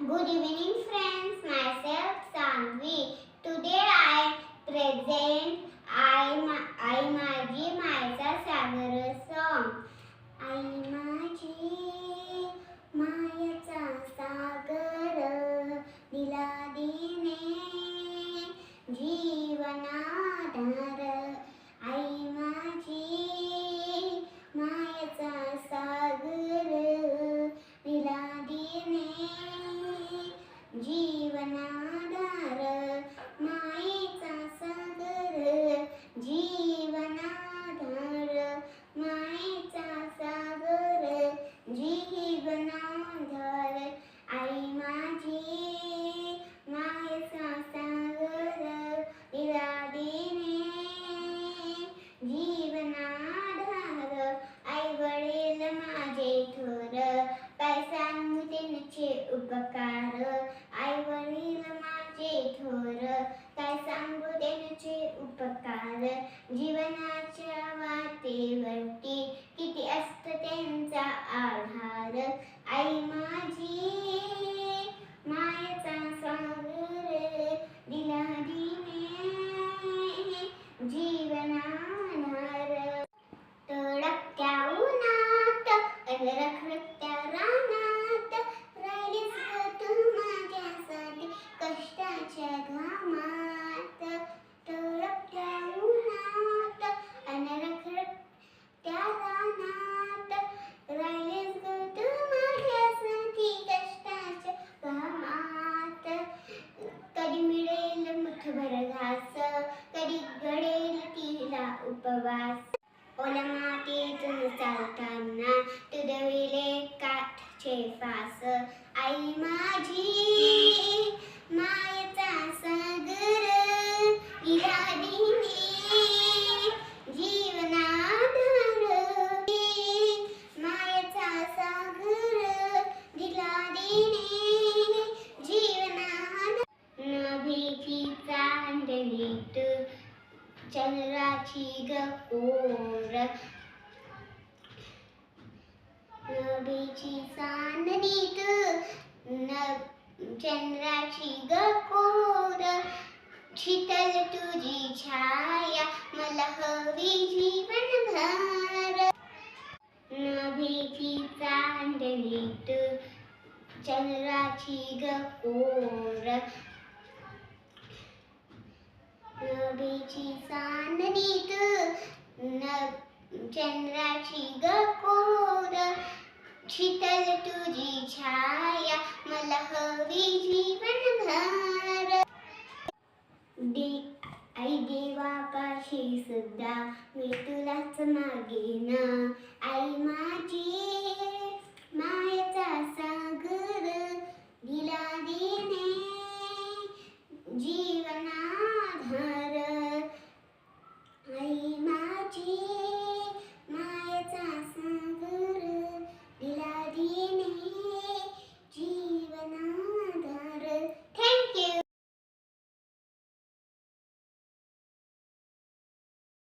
Good evening friends, myself Sanvi. Today I present I माझी मायचा सागर song. आई माझी मायेचा सागर दिला देणे जीवनाधार. आई माझी मायेचा सागर दिला देणे जीवनाधार. मायेचा सागर जीवनाधार. मायेचा सागर जीवनाधार. आई माझी मायेचा सागर दिला देणे जीवनाधार. आई वडील माझे थोर काय सांगू त्यांचे उपकार. आई वडील माझे थोर काय सांगू त्यांचे उपकार. जीवनाच्या वाटेवरती किती असतं त्यांचा आधार. आई माझी मायेचा सागर दिला देणे जीवनाधार. तडकत्या उन्हात रखरखत्या रानात राहिलीस ग तू माझ्यासाठी कष्टाच्या घामात. तडकत्या उन्हात रखरखत्या रानात राहिलीस ग तू माझ्यासाठी कष्टाच्या घामात. कधी मिळेल मुठभर घास, कधी घडेल तिला उपवास. ओल्या मातीतून चालताना तुडविले काठचे फास. आई माझी मायेचा सागर दिला देणे जीवनाधार. मायेचा सागर दिला देणे जीवनाधार. नभीची चांदणीत चंद्राची गपोर. नभीची चांदणीत चंद्राची गपोर. शीतल तुझी छाया मला हवी जीवनभर. नभीची चांदणीत चंद्राची गपोर. नभीची चांदणीत चंद्राची गपोर. शीतल तुझी छाया मला हवी जीवनभर. आई देवापाशी सुद्धा मी तुलाच मागेन. आई माझी